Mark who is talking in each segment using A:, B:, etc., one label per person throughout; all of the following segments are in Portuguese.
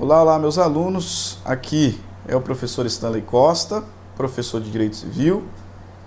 A: Olá, olá, meus alunos. Aqui é o professor Stanley Costa, professor de Direito Civil,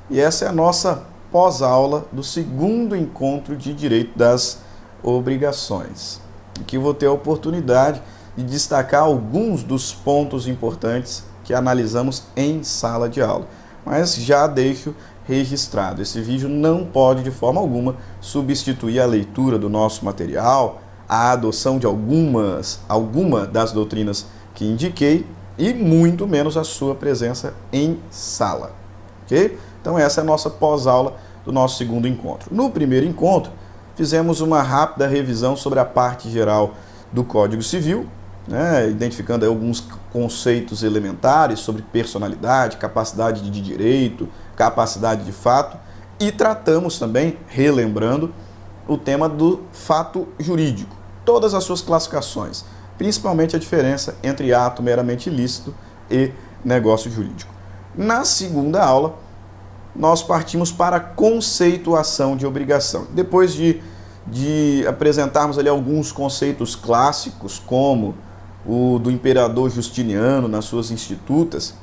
A: e essa é a nossa pós-aula do segundo encontro de Direito das Obrigações. Aqui eu vou ter a oportunidade de destacar alguns dos pontos importantes que analisamos em sala de aula, mas já deixo registrado. Esse vídeo não pode de forma alguma substituir a leitura do nosso material, a adoção de alguma das doutrinas que indiquei e muito menos a sua presença em sala, ok? Então essa é a nossa pós-aula do nosso segundo encontro. No primeiro encontro, fizemos uma rápida revisão sobre a parte geral do Código Civil, identificando aí alguns conceitos elementares sobre personalidade, capacidade de direito, capacidade de fato, e tratamos também, relembrando, o tema do fato jurídico, todas as suas classificações, principalmente a diferença entre ato meramente ilícito e negócio jurídico. Na segunda aula, nós partimos para a conceituação de obrigação. Depois de apresentarmos ali alguns conceitos clássicos, como o do imperador Justiniano nas suas Institutas,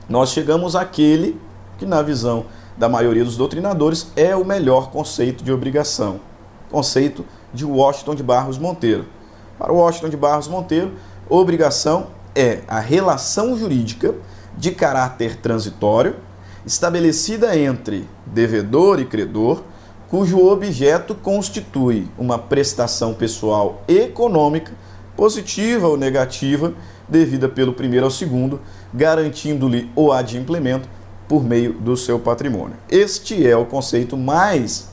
A: nós chegamos àquele que, na visão da maioria dos doutrinadores, é o melhor conceito de obrigação, conceito de Washington de Barros Monteiro. Para Washington de Barros Monteiro, obrigação é a relação jurídica de caráter transitório estabelecida entre devedor e credor, cujo objeto constitui uma prestação pessoal econômica, positiva ou negativa, devida pelo primeiro ao segundo, garantindo-lhe o adimplemento por meio do seu patrimônio. Este é o conceito mais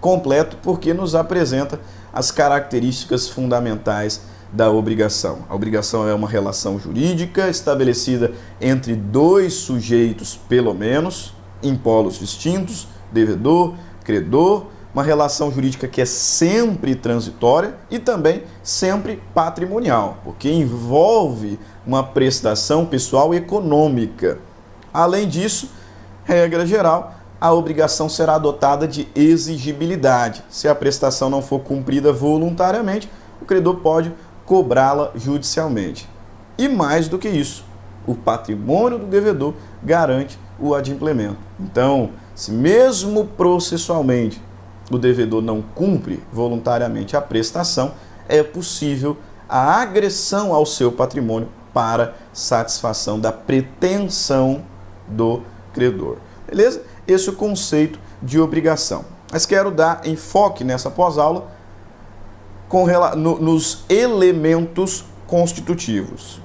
A: completo porque nos apresenta as características fundamentais da obrigação. A obrigação é uma relação jurídica estabelecida entre dois sujeitos, pelo menos, em polos distintos, devedor, credor, uma relação jurídica que é sempre transitória e também sempre patrimonial, porque envolve uma prestação pessoal econômica. Além disso, regra geral, a obrigação será dotada de exigibilidade. Se a prestação não for cumprida voluntariamente, o credor pode cobrá-la judicialmente. E mais do que isso, o patrimônio do devedor garante o adimplemento. Então, se mesmo processualmente o devedor não cumpre voluntariamente a prestação, é possível a agressão ao seu patrimônio para satisfação da pretensão do credor. Beleza? Esse é o conceito de obrigação. Mas quero dar enfoque nessa pós-aula nos elementos constitutivos.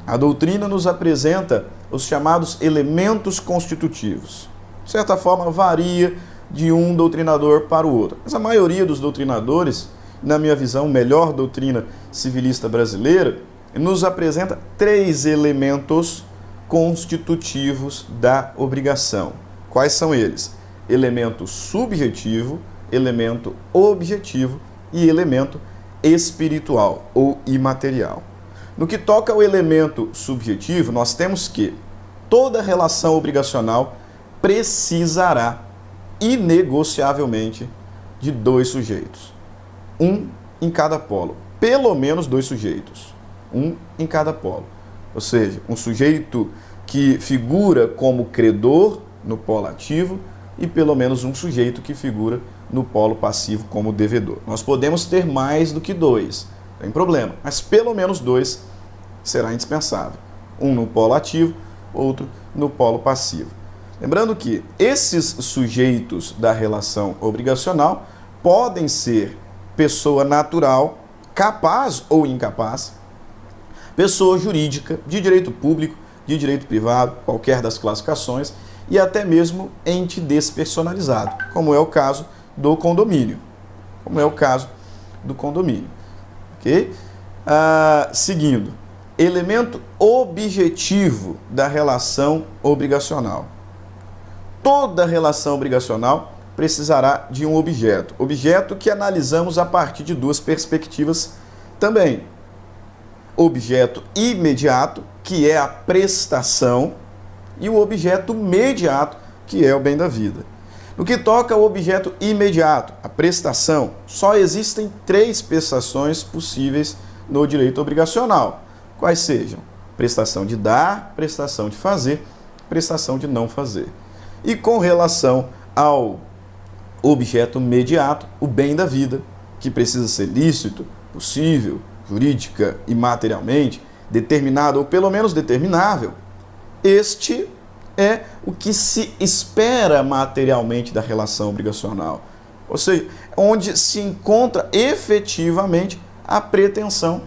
A: A doutrina nos apresenta os chamados elementos constitutivos. De certa forma, varia de um doutrinador para o outro. Mas a maioria dos doutrinadores, na minha visão, melhor doutrina civilista brasileira, nos apresenta 3 elementos constitutivos da obrigação. Quais são eles? Elemento subjetivo, elemento objetivo e elemento espiritual ou imaterial. No que toca ao elemento subjetivo, nós temos que toda relação obrigacional precisará inegociavelmente de 2 sujeitos. Um em cada polo. Pelo menos 2 sujeitos. Um em cada polo. Ou seja, um sujeito que figura como credor no polo ativo e pelo menos um sujeito que figura no polo passivo como devedor. Nós podemos ter mais do que 2, não tem problema, mas pelo menos 2 será indispensável. Um no polo ativo, outro no polo passivo. Lembrando que esses sujeitos da relação obrigacional podem ser pessoa natural, capaz ou incapaz, pessoa jurídica, de direito público, de direito privado, qualquer das classificações, e até mesmo ente despersonalizado, como é o caso do condomínio. Ok? Seguindo, elemento objetivo da relação obrigacional. Toda relação obrigacional precisará de um objeto que analisamos a partir de 2 perspectivas também. Objeto imediato, que é a prestação, e o objeto mediato, que é o bem da vida. No que toca ao objeto imediato, a prestação, só existem 3 prestações possíveis no direito obrigacional. quais sejam prestação de dar, prestação de fazer, prestação de não fazer. E com relação ao objeto imediato, o bem da vida, que precisa ser lícito, possível, jurídica e materialmente, determinado ou pelo menos determinável, este é o que se espera materialmente da relação obrigacional. Ou seja, onde se encontra efetivamente a pretensão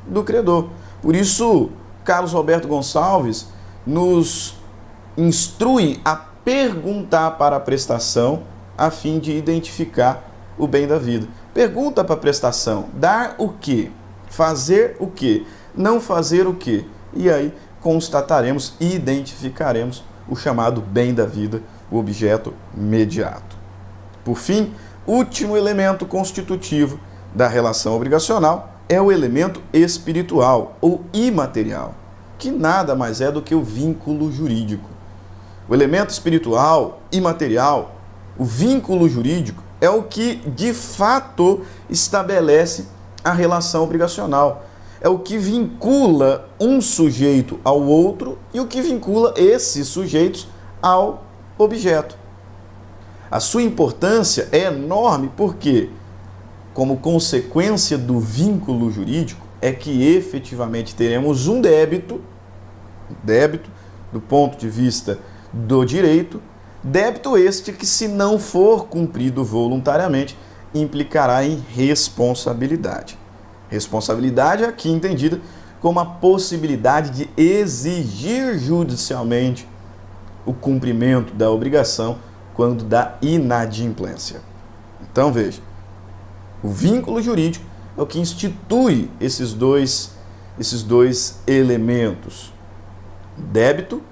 A: do credor. Por isso, Carlos Roberto Gonçalves nos instrui a perguntar para a prestação a fim de identificar o bem da vida. Pergunta para a prestação: dar o quê? Fazer o quê? Não fazer o quê? E aí constataremos e identificaremos o chamado bem da vida, o objeto imediato. Por fim, último elemento constitutivo da relação obrigacional é o elemento espiritual ou imaterial, que nada mais é do que o vínculo jurídico. O elemento espiritual, imaterial, o vínculo jurídico, é o que de fato estabelece a relação obrigacional. É o que vincula um sujeito ao outro e o que vincula esses sujeitos ao objeto. A sua importância é enorme porque, como consequência do vínculo jurídico, é que efetivamente teremos um débito do ponto de vista do direito, débito este que, se não for cumprido voluntariamente, implicará em responsabilidade. Responsabilidade aqui entendida como a possibilidade de exigir judicialmente o cumprimento da obrigação quando da inadimplência. Então veja, o vínculo jurídico é o que institui esses dois elementos. Débito,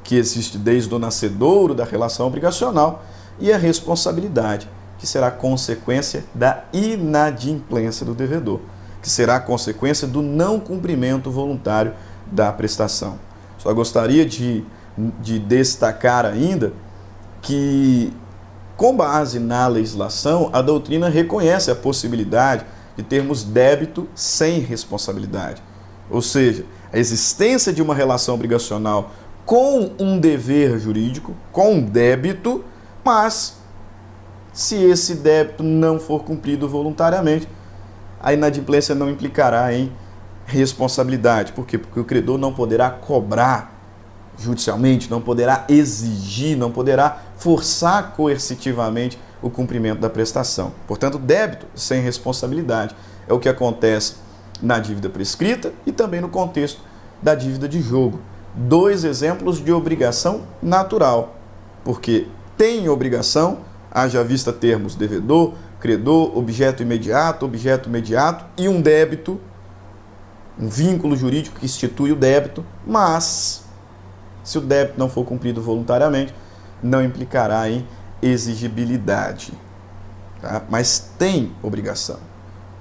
A: que existe desde o nascedouro da relação obrigacional, e a responsabilidade, que será consequência da inadimplência do devedor, que será consequência do não cumprimento voluntário da prestação. Só gostaria de destacar ainda que, com base na legislação, a doutrina reconhece a possibilidade de termos débito sem responsabilidade. Ou seja, a existência de uma relação obrigacional com um dever jurídico, com um débito, mas se esse débito não for cumprido voluntariamente, a inadimplência não implicará em responsabilidade. Por quê? Porque o credor não poderá cobrar judicialmente, não poderá exigir, não poderá forçar coercitivamente o cumprimento da prestação. Portanto, débito sem responsabilidade é o que acontece na dívida prescrita e também no contexto da dívida de jogo. Dois exemplos de obrigação natural, porque tem obrigação, haja vista termos devedor, credor, objeto imediato e um débito, um vínculo jurídico que institui o débito, mas se o débito não for cumprido voluntariamente, não implicará em exigibilidade. Tá? Mas tem obrigação.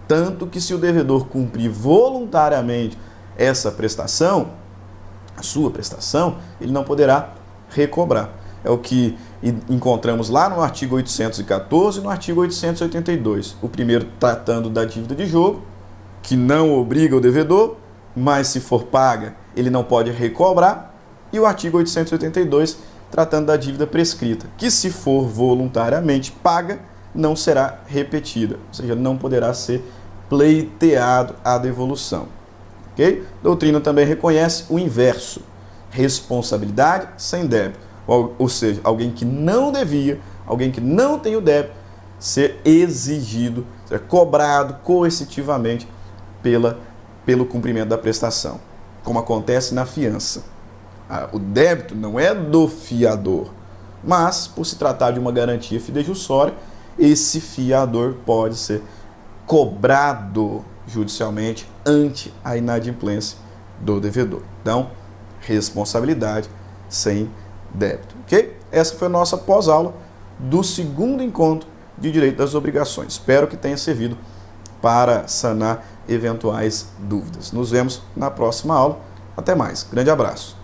A: Tanto que, se o devedor cumprir voluntariamente essa prestação, a sua prestação, ele não poderá recobrar. É o que encontramos lá no artigo 814 e no artigo 882. O primeiro tratando da dívida de jogo, que não obriga o devedor, mas se for paga, ele não pode recobrar. E o artigo 882 tratando da dívida prescrita, que, se for voluntariamente paga, não será repetida, ou seja, não poderá ser pleiteado a devolução. Okay? A doutrina também reconhece o inverso, responsabilidade sem débito, ou seja, alguém que não devia, alguém que não tem o débito, ser exigido, ser cobrado coercitivamente pelo cumprimento da prestação, como acontece na fiança. O débito não é do fiador, mas, por se tratar de uma garantia fidejussória, esse fiador pode ser cobrado judicialmente ante a inadimplência do devedor. Então, responsabilidade sem débito. Ok? Essa foi a nossa pós-aula do segundo encontro de direito das obrigações. Espero que tenha servido para sanar eventuais dúvidas. Nos vemos na próxima aula. Até mais. Grande abraço.